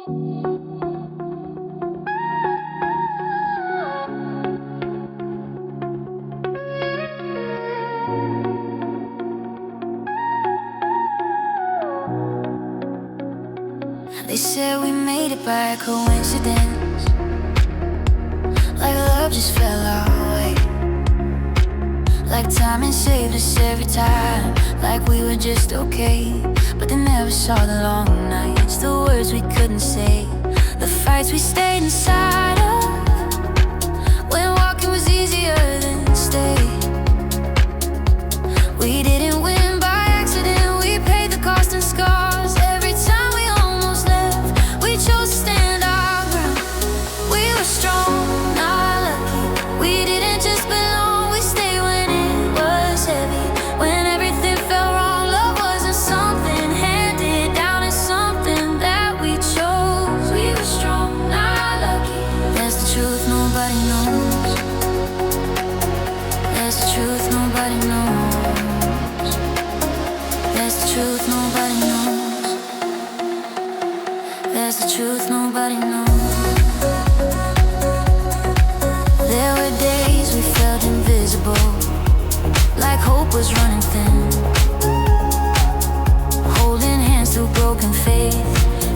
They said we made it by coincidence, like love just fell our way, like timing saved us every time, like we were just okay. But they never saw the long nights, the words we couldn't say, the fights we stayed inside of, when walking was easier than stay. We didn't win by accident, we paid the cost and scars. Every time we almost left, we chose to stand our ground. We were strong, not lucky. We didn't just belong, we stayed when it was heavy. When everything felt wrong, love wasn't something handed down, it's something that we chose. We were strong, not lucky. That's the truth, nobody knows. That's the truth, nobody knows. That's the truth, nobody knows. That's the truth, nobody knows. There were days we felt invisible, like hope was running thin, holding hands through broken faith,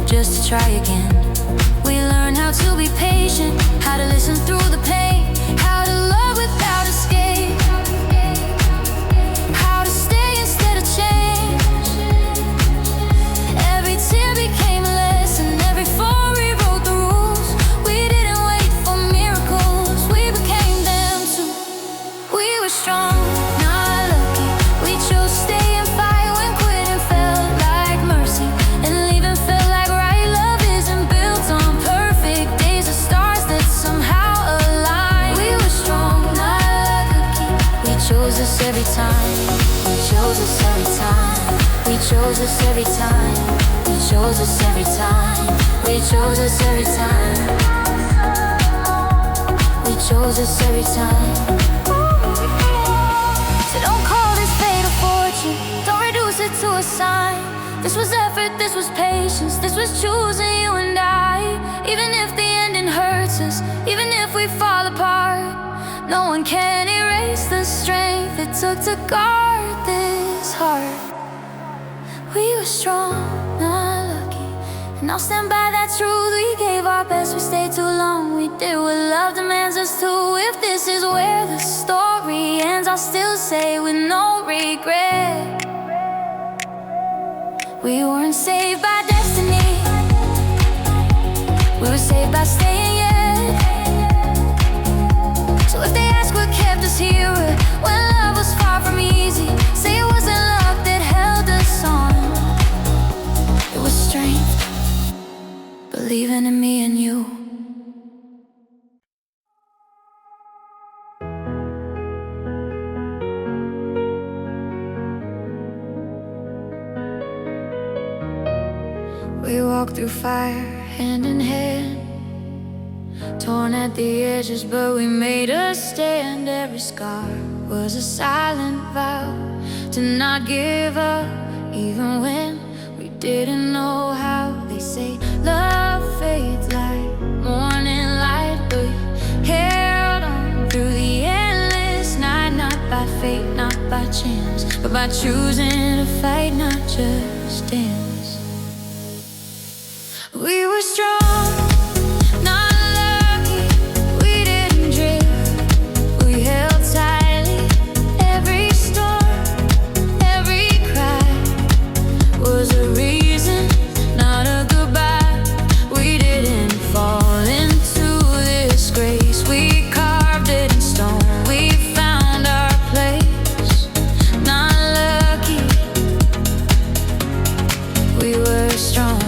just to try again. We learned how to be patient, how to listen through the pain, how to love without escape, how to stay instead of change. Every tear became a lesson, every fall rewrote the rules. We didn't wait for miracles, we became them too. We were strong, not lucky. We chose to stay and fight when quitting felt like mercy, and leaving felt like right. Love isn't built on perfect days or stars that somehow align. We were strong, not lucky. We chose this every time. We chose this every time. We chose this every time. We chose this every time. We chose this every time. We chose this every time. So don't call this fate or fortune, don't reduce it to a sign. This was effort, this was patience, this was choosing you and I. Even if the ending hurts us, even if we fall apart, no one can erase the strength it took to guard this heart. We were strong, not lucky, and I'll stand by that truth. We gave our best, we stayed too long, we did what love demands us to. If this is where the story ends, I'll still say with no regret, we weren't saved by destiny, we were saved by staying yet. So if they ask what kept us here when love was far from easy, say it wasn't luck that held us on, it was strength, believing in me and you. We walked through fire, hand in hand, torn at the edges, but we made a stand. Every scar was a silent vow to not give up, even when we didn't know how. They say love fades like morning light, but we held on through the endless night. Not by fate, not by chance, but by choosing to fight, not just dance. We were strong, not lucky. We didn't drift, we held tightly. Every storm, every cry was a reason, not a goodbye. We didn't fall into this grace, we carved it in stone. We found our place, not lucky. We were strong.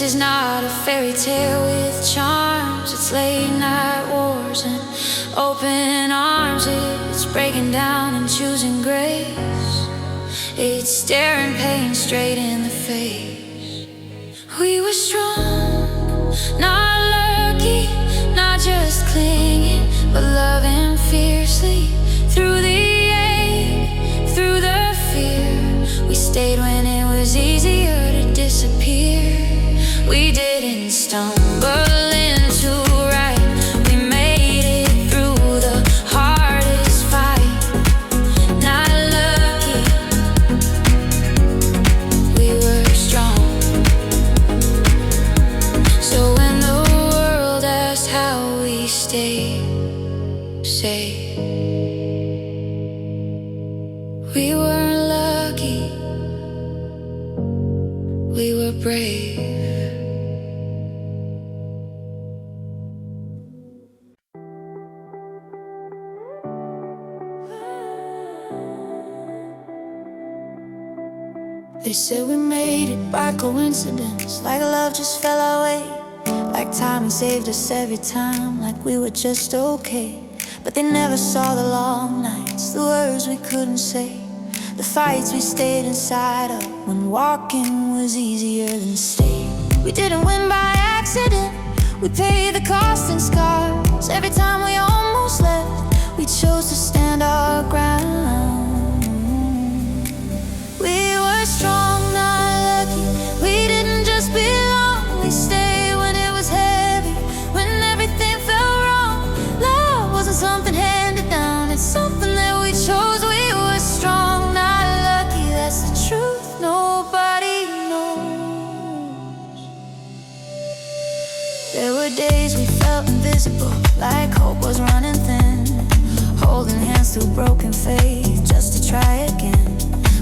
This is not a fairy tale with charms. It's late night wars and open arms. It's breaking down and choosing grace. It's staring pain straight in the face. We were strong, not lucky, not just clinging, but loving fiercely. Through the ache, through the fear, we stayed when it was easier to disappear. We didn't stumble into right, we made it through the hardest fight. Not lucky, we were strong. So when the world asked how we stayed, say we weren't lucky, we were brave. They said we made it by coincidence, like love just fell our way, like timing saved us every time, like we were just okay. But they never saw the long nights, the words we couldn't say, the fights we stayed inside of when walking was easier than staying. We didn't win by accident, we paid the cost in scars. Every time we almost left, we chose to stand our ground. We were strong, not lucky, we didn't just belong. We stayed when it was heavy, when everything felt wrong. Love wasn't something handed down, it's something that we chose. We were strong, not lucky, that's the truth, nobody knows. There were days we felt invisible, like hope was running thin, holding hands through broken faith just to try again.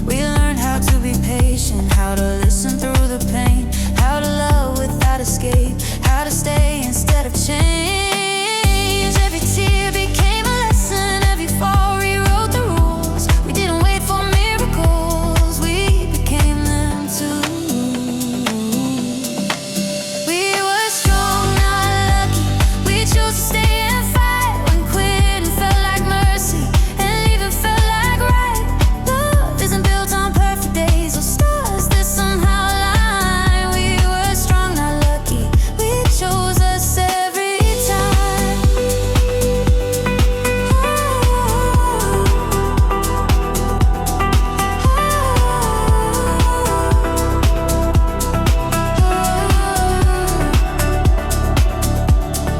We learned how to be patient, how to listen through the pain, how to love without escape, how to stay instead of change. Every tear became a lesson, every fall rewrote the rules. We didn't wait for miracles, we became them too. We were strong, not lucky, we chose to stay and fight when quitting felt like mercy and leaving felt like right. Love isn't built on perfect days or stars that somehow align. We were strong, not lucky, we chose us every time.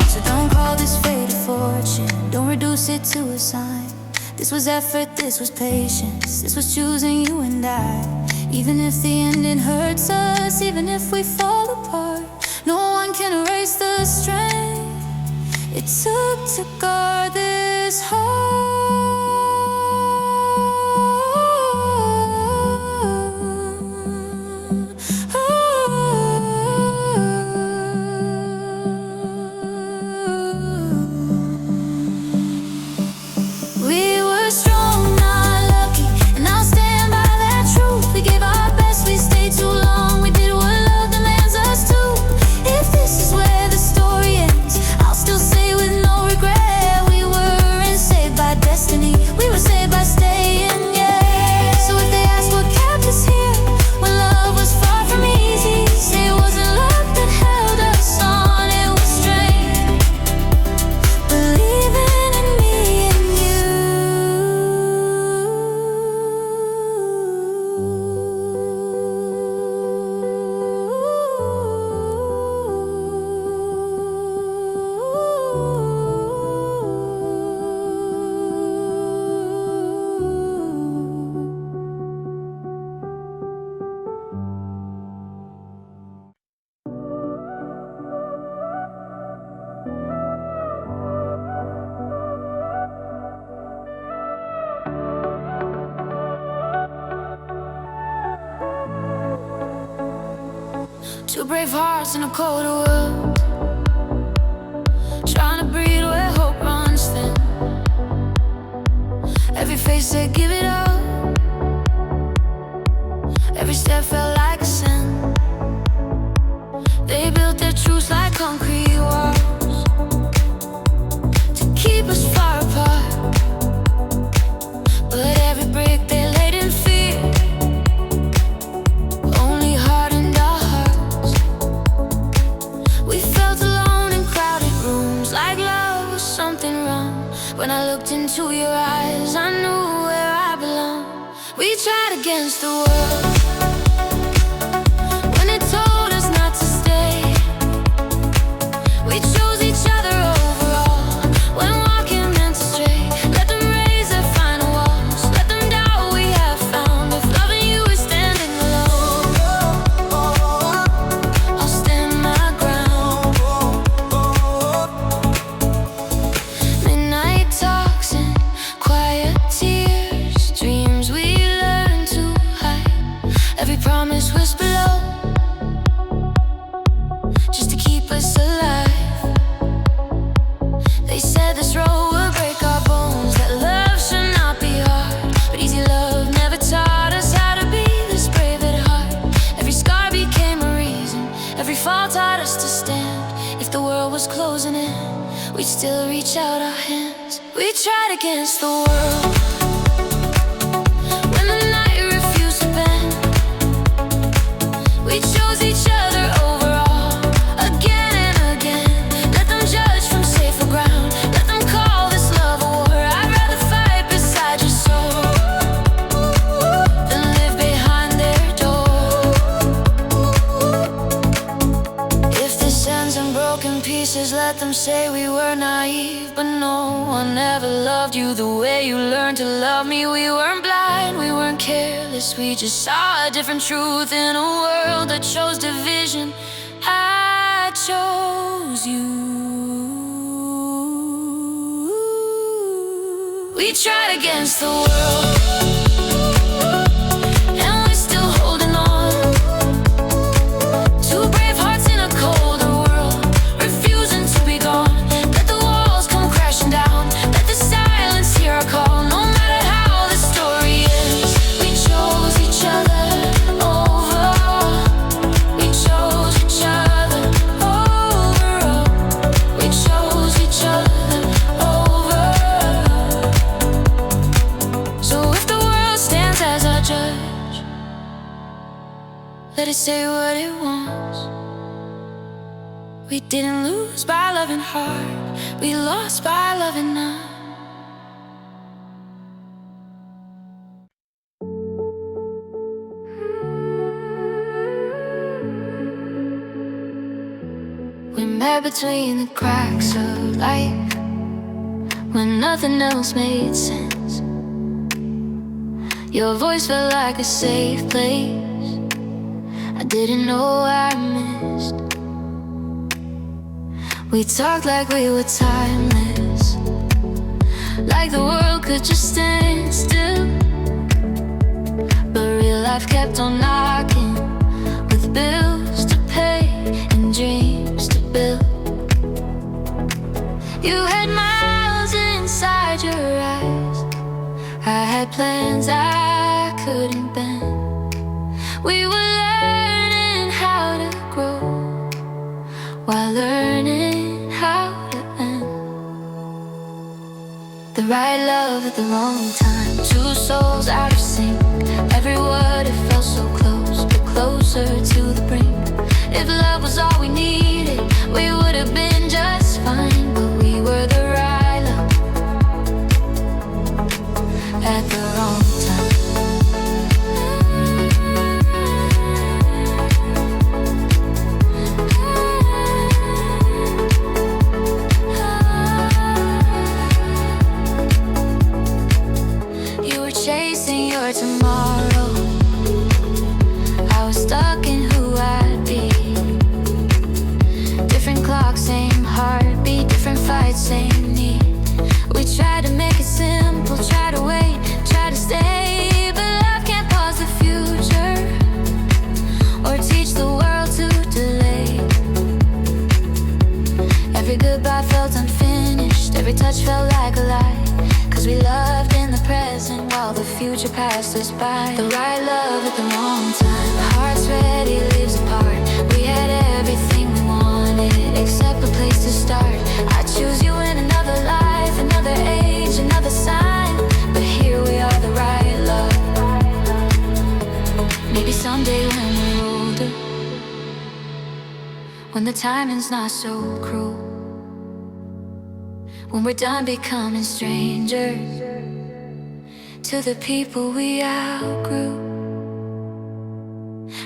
So don't call this fate a fortune, don't reduce it to a sign. This was effort, this was patience, this was choosing you and I. Even if the ending hurts us, even if we fall apart, no one can erase the strength it took to guard this We were strong, not lucky, and I'll stand by that truth. We gave our best, we stayed too long, we did what love demands us to. If this is where the story ends, I'll still say with no regret, we weren't saved by destiny, we were saved by staying, yeah. So if they ask what kept us here when love was far from easy, say it wasn't luck that held us on, it was strength, believing in me and you. Two brave hearts in a colder world, trying to breathe where hope runs thin. Every face said give it up, every step felt like a sin. They into your eyes, I knew where I belong. We tried against the world when it told us not to stay. We chose each other overall when walking meant to stray. Let them raise their final walls, let them doubt we have found. If loving you is standing alone, I'll stand my ground. Midnight talks and quiet tears, dreams we learned to hide. Every promise whispered low, just to keep us alive. They said this road would break our bones, that love should not be hard. But easy love never taught us how to be this brave at heart. Every scar became a reason, every fall taught us to stand. If the world was closing in, we'd still reach out our hands. We tried against the world when the night refused to bend. We chose each other overall again and again. Let them judge from safer ground, let them call this love a war. I'd rather fight beside your soul than live behind their door. If this ends in broken pieces, let them say we were naive. But no one ever loved you the way you learned to love me. We weren't blind, we weren't careless, we just saw a different truth in a world that chose division. I chose you. We tried against the world, and we're still holding on. Two brave hearts in a colder world, refusing to be gone. Let the walls come crashing down, let the silence hear our call. No matter how the story ends, we chose each other overall. We chose each other overall. We chose each other overall. So if the world stands as our judge, let it say what it wants. We didn't lose by loving hard, we lost by loving none. We met between the cracks of life when nothing else made sense. Your voice felt like a safe place I didn't know I missed. We talked like we were timeless, like the world could just stand still. But real life kept on knocking, with bills to pay and dreams to build. You had miles inside your eyes, I had plans I couldn't bend. We were learning how to grow while learning how to end. The right love at the wrong time, two souls out of sync. Every word it felt so close, but closer to the brink. If love was all we needed, we would have been just fine. But we were the right love at the wrong time. You were chasing your tomorrow, I was stuck in who I'd be. Different clock, same heartbeat, different fight, same need. We tried to make it simple, try to wait, try to stay. But love can't pause the future or teach the world to delay. Every goodbye felt unfinished, every touch felt like a lie. Cause we loved in the present while the future passed us by. The right love at the wrong time, hearts ready, lives apart. We had everything we wanted except a place to start. I choose you in another life, another age, another sign. But here we are, the right love. Maybe someday when we're older, when the timing's not so cruel, when we're done becoming strangers to the people we outgrew.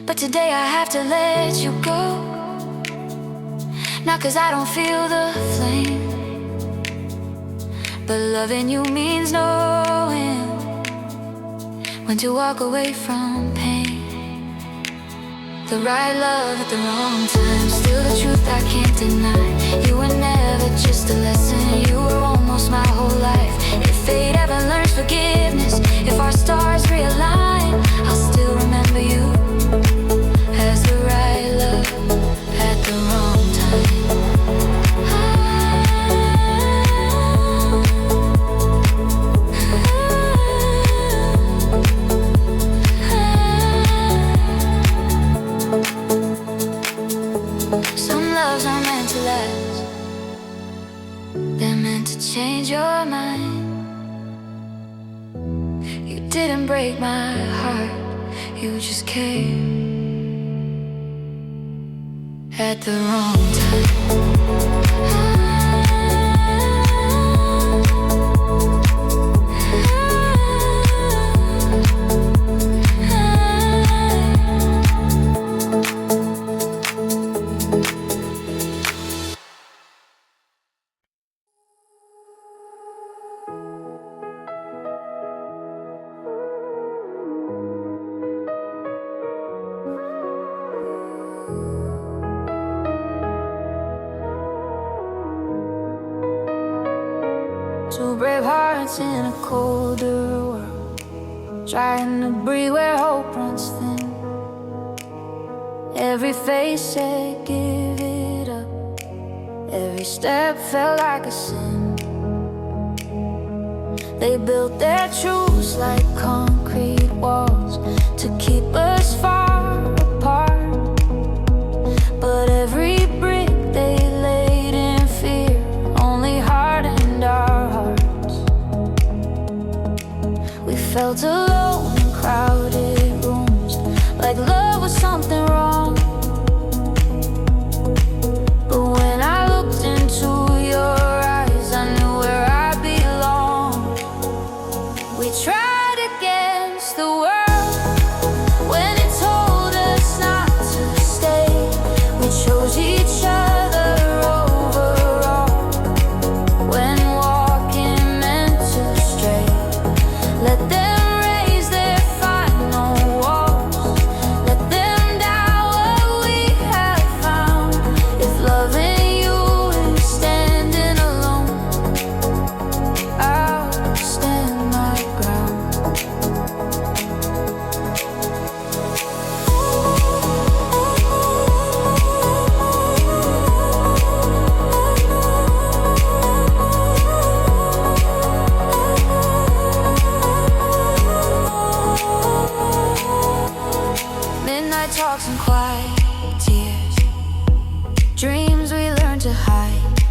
But today I have to let you go, not 'cause I don't feel the flame, but loving you means knowing when to walk away from pain. The right love at the wrong time, still the truth I can't deny. You were never just a lesson, you were almost my whole life. If fate ever learns forgiveness, if our stars realign, I'll still remember you as the right love at the wrong time. Some loves are meant to last, they're meant to change your mind. You didn't break my heart, you just came at the wrong time. Two brave hearts in a colder world, trying to breathe where hope runs thin. Every face said give it up, every step felt like a sin. They built their truths like concrete walls to keep us far apart, but every brick they laid in fear only hardened our hearts. We felt alone in crowded rooms, like love was something wrong. But when I looked into your eyes, I knew where I belonged. We tried against the world when it told us not to stay. We chose each other over all when walking meant to stray. Let them raise their final walls, let them doubt what we have found. If loving you is standing alone, I'll stand my ground. Midnight talks and quiet tears, dreams we learned to hide.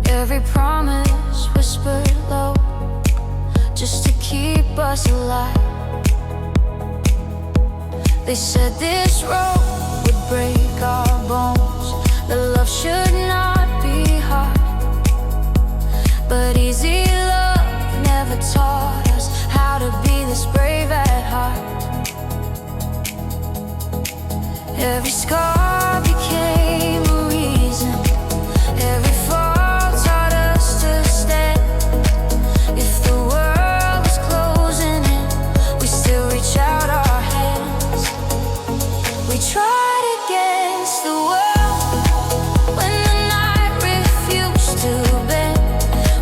Every promise whispered low, just to keep us alive. They said this road would break our bones, that love should not be hard. But easy love never taught us how to be this brave at heart. Every scar became a reason, every fall taught us to stand. If the world was closing in, we still reach out our hands. We tried against the world when the night refused to bend.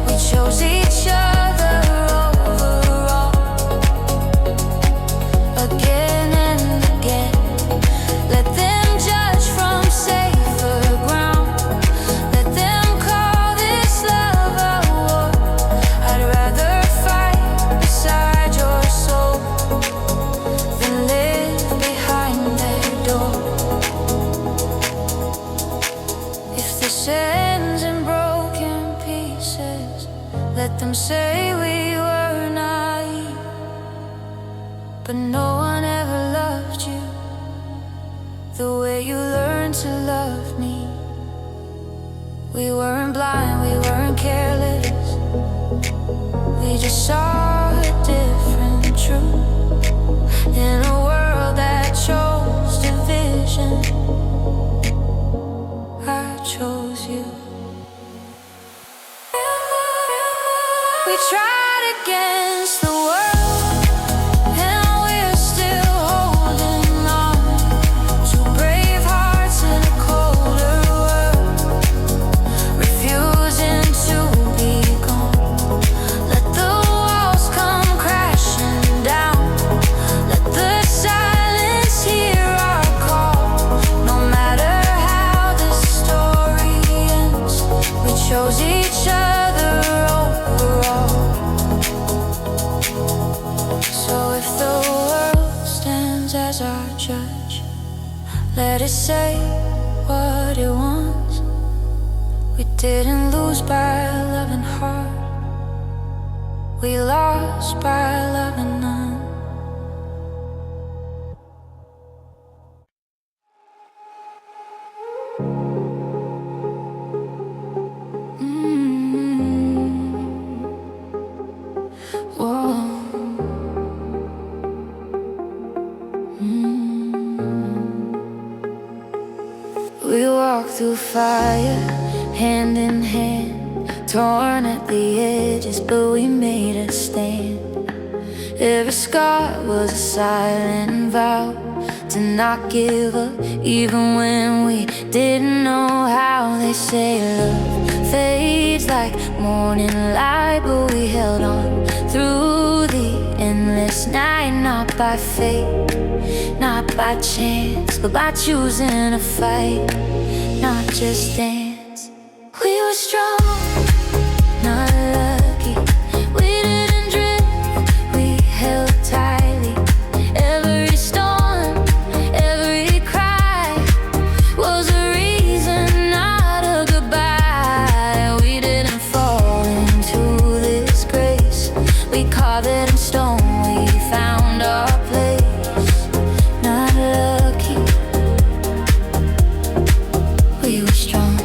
We chose each other over all, again and again. Let them judge from safer ground, let them call this love a war. I'd rather fight beside your soul than live behind their door. If this ends in broken pieces, let them say we were naive, but no one ever loved you the way you learned to love me. We weren't blind, we careless. We just saw a different truth in a world that chose division. I chose you. We tried against the world, and we're still holding on to brave hearts in a colder world, refusing to be gone. Let the walls come crashing down. Let the silence hear our call. No matter how the story ends, we chose each other over all. So if the world stands as our judge, let it say what it wants. We didn't lose by loving hard, we lost by loving none. Whoa. We walked through fire, hand in hand, torn at the edges, but we made a stand. Every scar was a silent vow to not give up, even when we didn't know how. They say love fades like morning light, but we held on through the endless night. Not by fate, not by chance, but by choosing to fight, not just dance. We were strong, not lucky. We didn't drift, we held tightly. Every storm, every cry was a reason, not a goodbye. We didn't fall into this grace, we carved it in stone. We found our place, not lucky. We were strong.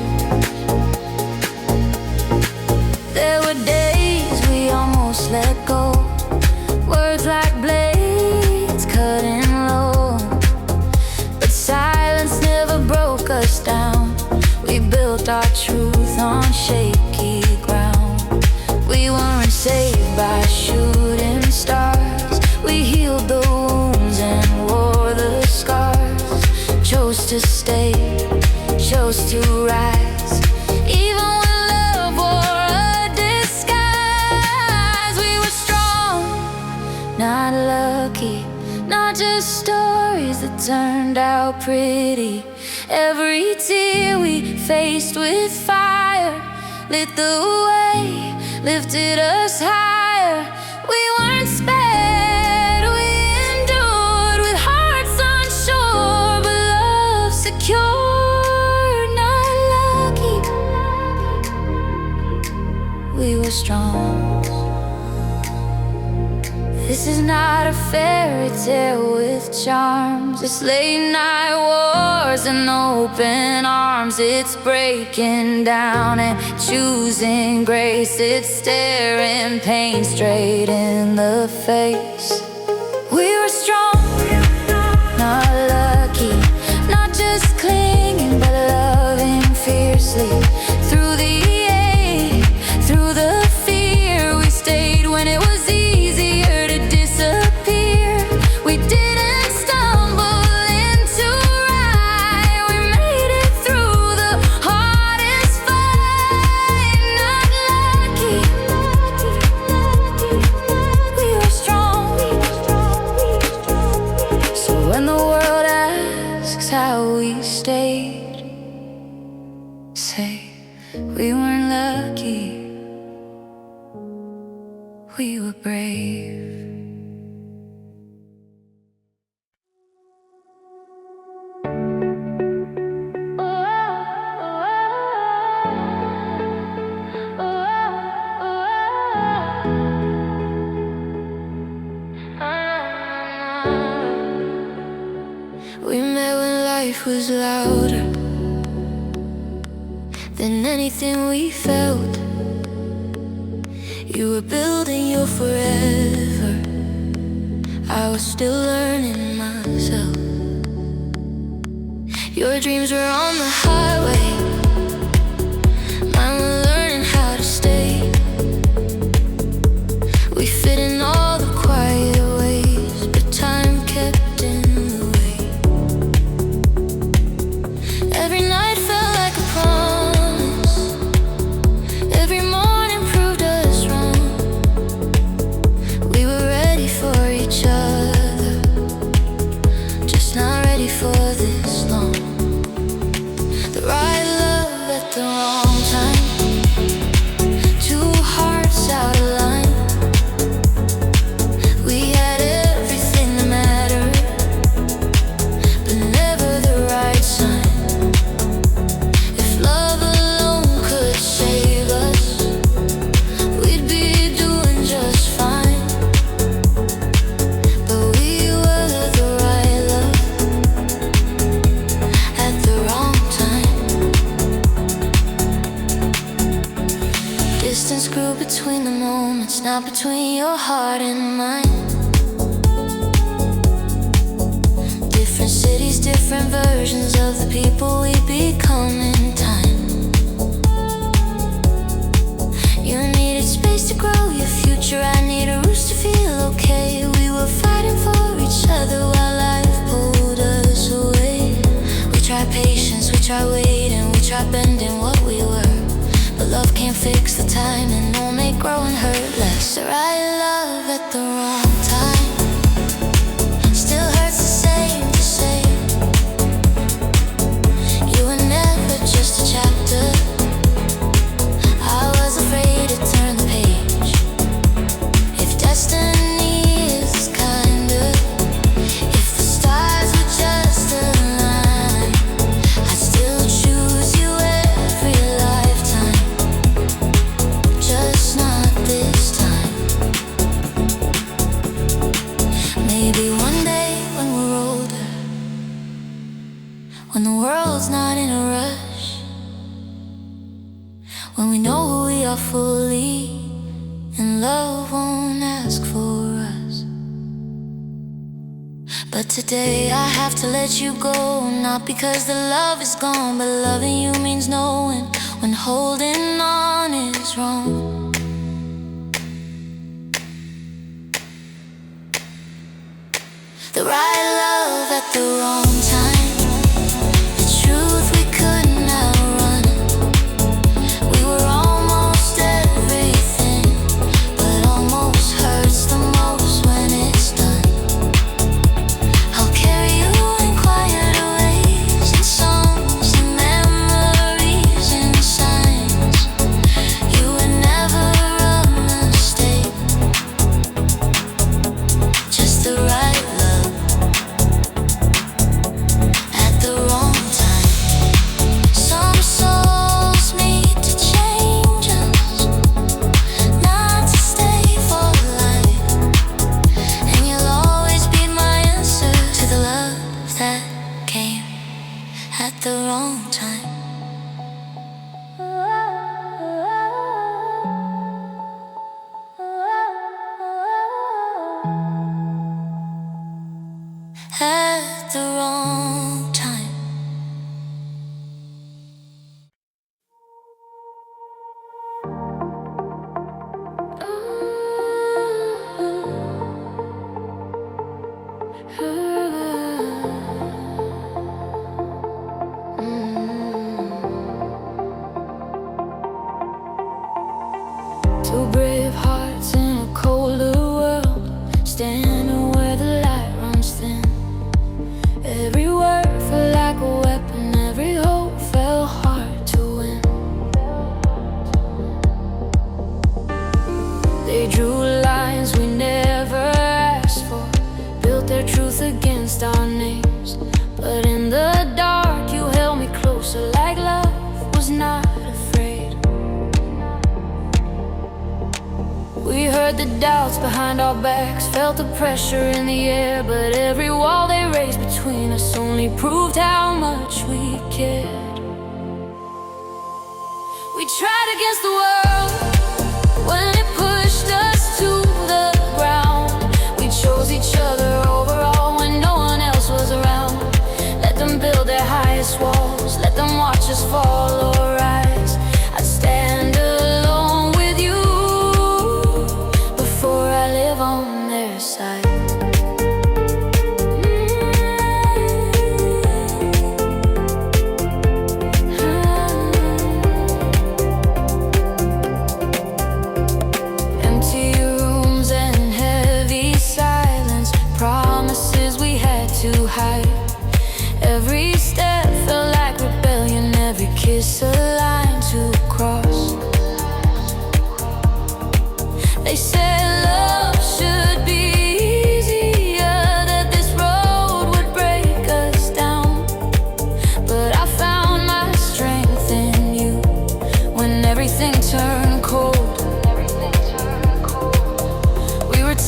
There were days we almost let go, words like blades cutting low, but silence never broke us down. We built our truth on shaky ground. We weren't saved by shooting stars, we healed the wounds and wore the scars. Chose to stay, chose to rise, even when love wore a disguise. We were strong, not lucky, not just stories that turned out pretty. Every tear we faced with fire lit the way, lifted us higher. We weren't spared, we endured with hearts unsure, but love secure, not lucky. We were strong. This is not a fairy tale with charms. It's late night wars and open arms. It's breaking down and choosing grace. It's staring pain straight in the face. We were strong, not lucky, not just clinging, but loving fiercely. Through the ache, through the fear, we stayed when it was easier to disappear. We didn't stumble into right, we made it through the hardest fight. Not lucky, we were strong. So when the world asks how we stayed, say we weren't lucky, we were brave. We met when life was louder than anything we felt. You were building your forever, I was still learning myself. Your dreams were on the highway, mine were learning how to stay. We fit in all the quiet ways, but time kept in the way. Every night felt like a promise, every morning proved us wrong. We were ready for each other, just not ready for this long. The right love at the wrong time, two hearts out of line. We had everything that mattered, but never the right sign. If love alone could save us, we'd be doing just fine. But we were the right love at the wrong time. Distance grew between the moments, not between your heart and mine. Different cities, different versions of the people we become in time. You needed space to grow your future, I need a roost to feel okay. We were fighting for each other while life pulled us away. We tried patience, we tried waiting, we tried bending what we were. But love can't fix the time and won't make growing hurt less. The right love at the wrong time still hurts the same to say. You were never just a chapter, I was afraid to turn the page. If destiny is kinda, if the stars would just align, I'd still choose you every lifetime, just not this time. Maybe one day when we're older, when the world's not in a rush, when we know who we are fully, and love won't ask for us. But today I have to let you go, not because the love is gone, but loving you means knowing when holding on is wrong. The right love at the wrong time, the truth we couldn't outrun. We were almost everything, but almost hurts the most when it's done. I'll carry you in quiet ways, in songs and memories and signs. You were never a mistake, just the right love at the wrong time. Some souls need to change us, not to stay for life. And you'll always be my answer to the love that came at the wrong time. At the wrong time. Two brave hearts in a colder world, standing where the light runs thin. Every word felt like a weapon, every hope felt hard to win. They drew lines we never asked for, built their truth against our names. But in the dark you held me closer, like love was not afraid. We heard the doubts behind our backs, felt the pressure in the air. But every wall they raised between us only proved how much we cared. We tried against the world when it pushed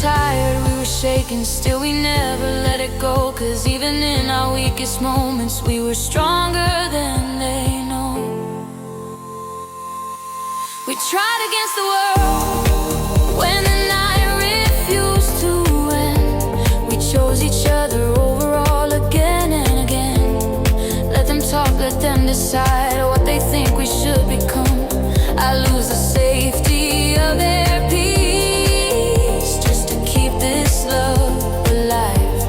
tired, we were shaking, still we never let it go. 'Cause even in our weakest moments, we were stronger than they know. We tried against the world when the night refused to end. We chose each other over all again and again. Let them talk, let them decide what they think we should become. I lose the safety of their peace just to keep this love alive.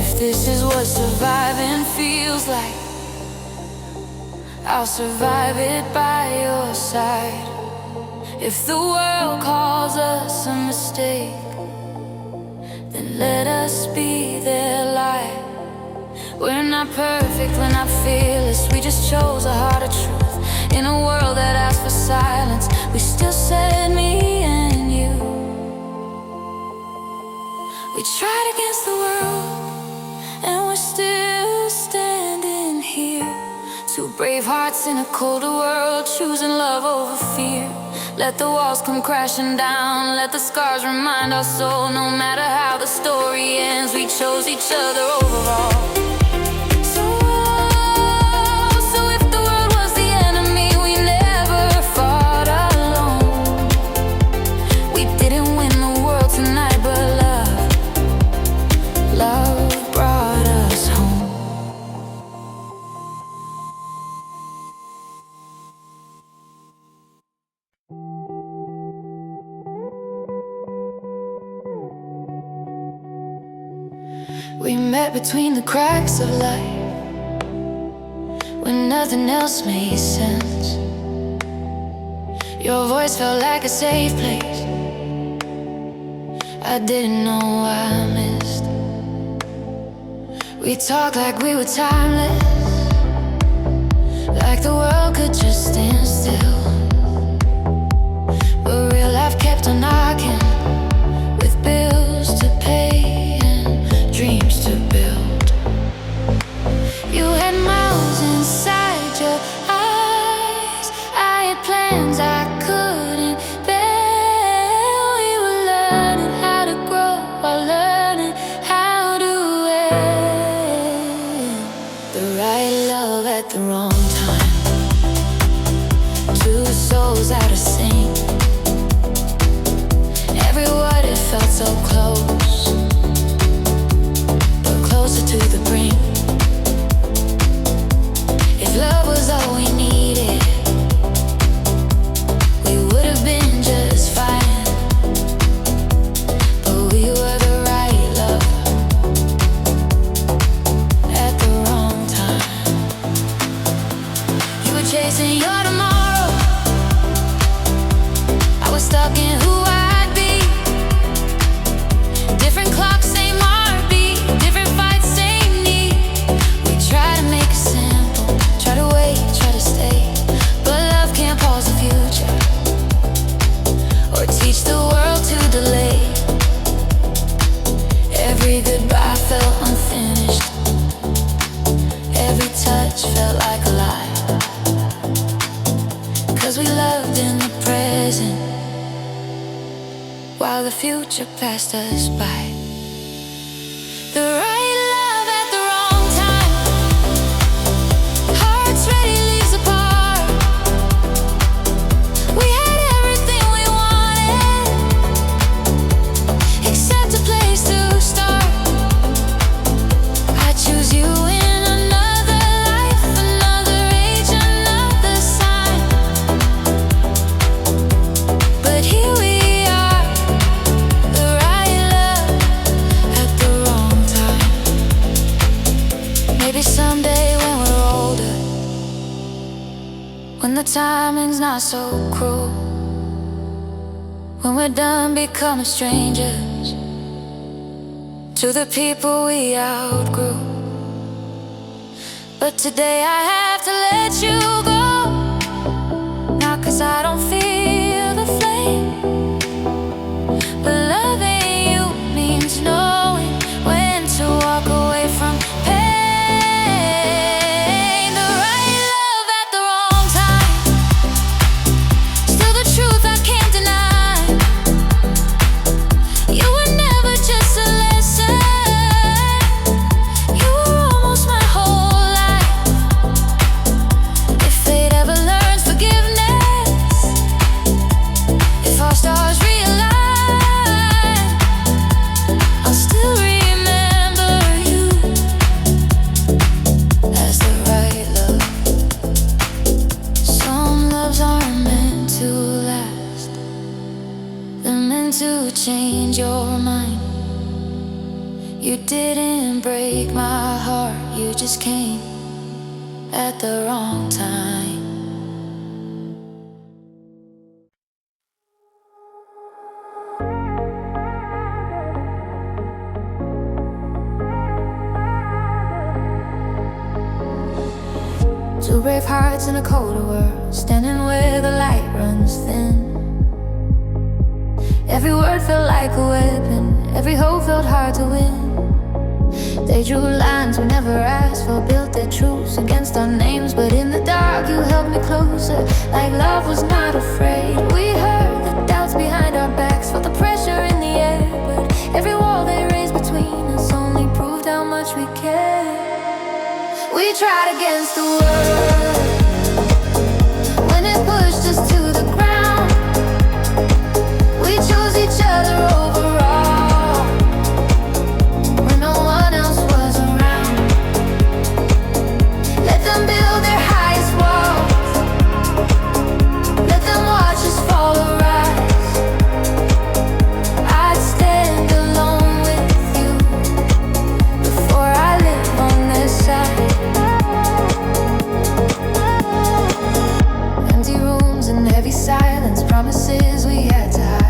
If this is what surviving feels like, I'll survive it by your side. If the world calls us a mistake, then let us be their light. We're not perfect, we're not fearless, we just chose a harder truth. In a world that asks for silence, we still said me and you. We tried against the world, and we're still standing here. Two brave hearts in a colder world, choosing love over fear. Let the walls come crashing down, let the scars remind our soul. No matter how the story ends, we chose each other overall. We met between the cracks of life, when nothing else made sense. Your voice felt like a safe place I didn't know I missed. We talked like we were timeless, like the world could just stand still. But real life kept on knocking, with bills to pay, dreams to build. You had miles inside your eyes, I had plans I couldn't bear. We were learning how to grow while learning how to end. The right love at the wrong time, two souls out of sync. Every word, it felt so close, closer to the brink. If love was all we needed, we would have been just fine. But we were the right love at the wrong time. You were chasing your tomorrow, I was stuck in who I'd be. Different clocks, same heartbeat, different fights, same need. We try to make it simple, try to wait, try to stay. But love can't pause the future, or teach the world to delay. Every goodbye felt unfinished, every touch felt like a lie. 'Cause we loved in the present, while the future passed us by. The right love at the wrong time, hearts ready, leaves apart. We had everything we wanted, except a place to start. I choose you in another life, another age, another sign. But here we are, the right love at the wrong time. Maybe someday when we're older, when the timing's not so cruel, when we're done becoming strangers to the people we outgrew. But today I have to let you go, not 'cause I don't feel the flame, but loving you means knowing when to walk away from pain. The right love at the wrong time, still the truth I can't deny. to change your mind. You didn't break my heart, you just came at the wrong time. Two brave hearts in a colder world, standing where the light runs thin. Every word felt like a weapon, every hope felt hard to win. They drew lines we never asked for, built their truths against our names. But in the dark you held me closer, like love was not afraid. We heard the doubts behind our backs, felt the pressure in the air. But every wall they raised between us only proved how much we cared. We tried against the world when it pushed us to the ground. We chose each other overall when no one else was around. Let them build their highest walls, let them watch us fall or rise. I'd stand alone with you before I live on this side. Empty rooms and heavy silence, promises we had to hide.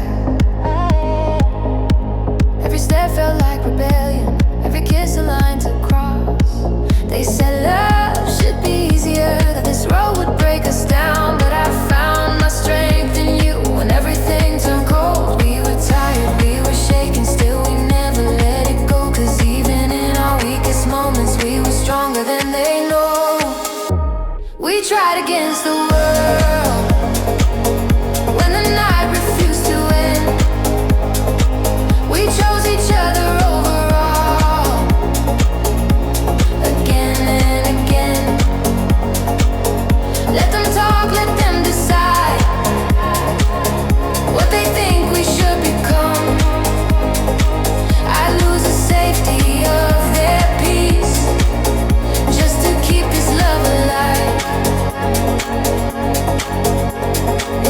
Every step felt like rebellion, every kiss a line to cross. They said love should be easier, that this road would break us down. But I found my strength in you when everything turned cold. We were tired, we were shaking, still we never let it go. 'Cause even in our weakest moments we were stronger than they know. We tried against the world when the night refused to end. We chose each other overall, again and again. Let them talk, let them decide what they think we should become. I lose the safety of their peace just to keep this love alive.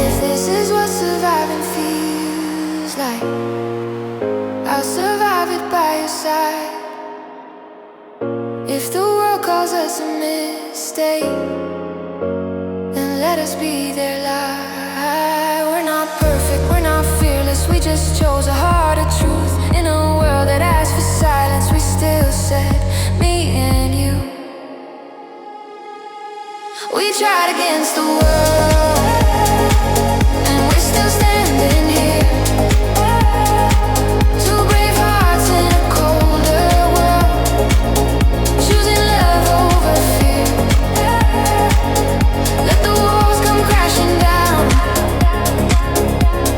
If this is what surviving feels like, I'll survive it by your side. If the world calls us a mistake, then let us be their lie. We're not perfect, we're not fearless, we just chose a harder truth. In a world that asked for silence, we still said me and you. We tried against the world, and we're still standing here. Two brave hearts in a colder world, choosing love over fear. Let the walls come crashing down,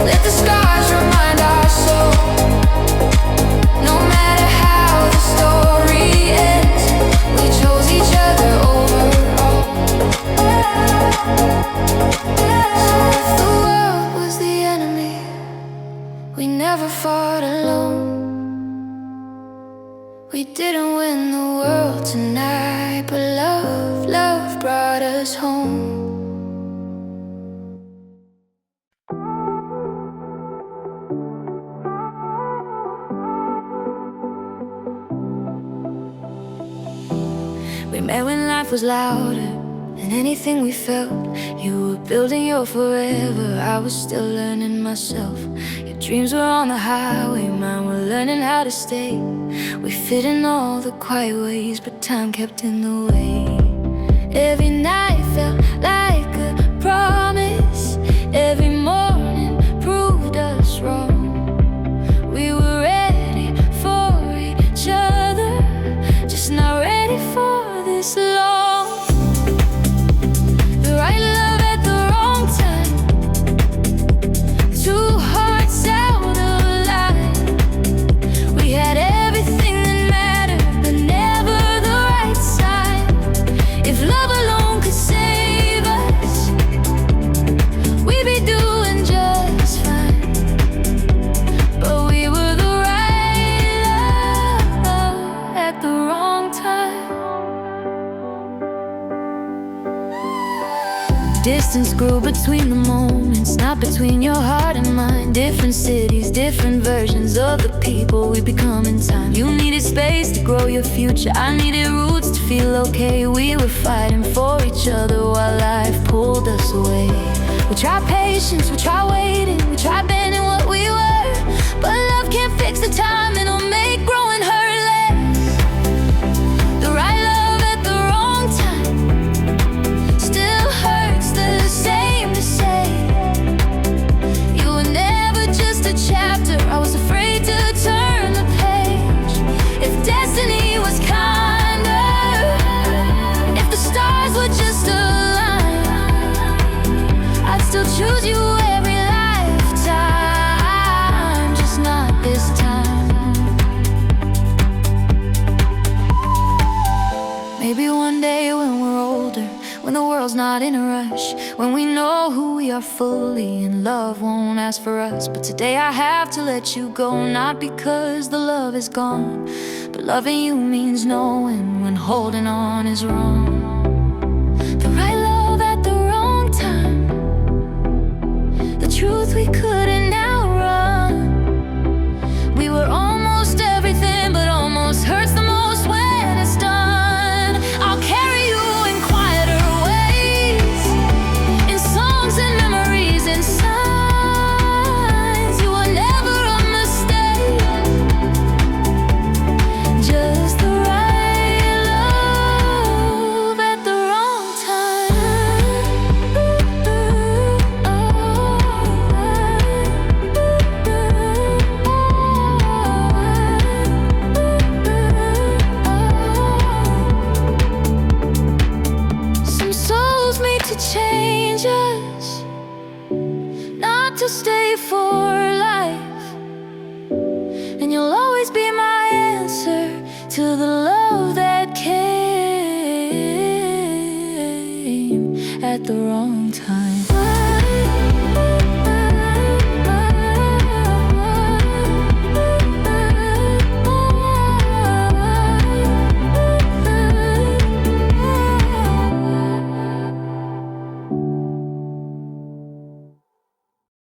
let the scars remind our soul. No matter how the story ends, we chose each other overall. So if the world was the enemy, we never fought alone. We didn't win the world tonight, but love brought us home. We met when life was louder than anything we felt. You were building your forever, I was still learning myself. Your dreams were on the highway, mine were learning how to stay. We fit in all the quiet ways, but time kept in the way. Every night felt like a promise, every morning proved us wrong. We were ready for each other, just not ready for this long. The right love at the wrong time, two hearts out of line. We had everything that mattered, but never the right sign. If love alone could save us, we'd be doing not between your heart and mine. Different cities, different versions of the people we become in time. You needed space to grow your future, I needed roots to feel okay. We were fighting for each other while life pulled us away. We tried patience, we tried waiting, we tried bending what we were, but love can't fix the time, it'll make growing hurt less. The right love at the wrong time still hurts the same to say. You were never just a chapter, I was afraid to turn the page. If destiny was kinder, if the stars were just aligned, I'd still choose you every lifetime, just not this time. Maybe one day when we're older, when the world's not in a rush, when we know who we are fully and love won't ask for us. But today I have to let you go, not because the love is gone, but loving you means knowing when holding on is wrong. The right love at the wrong time, the truth we couldn't outrun. We were almost everything, but almost hurts the most when it's done. I'll carry you in quieter ways, in songs and memories and signs. You were never a mistake, just the right love at the wrong time. Some souls made to change us, not to stay for life. And you'll always be my answer to the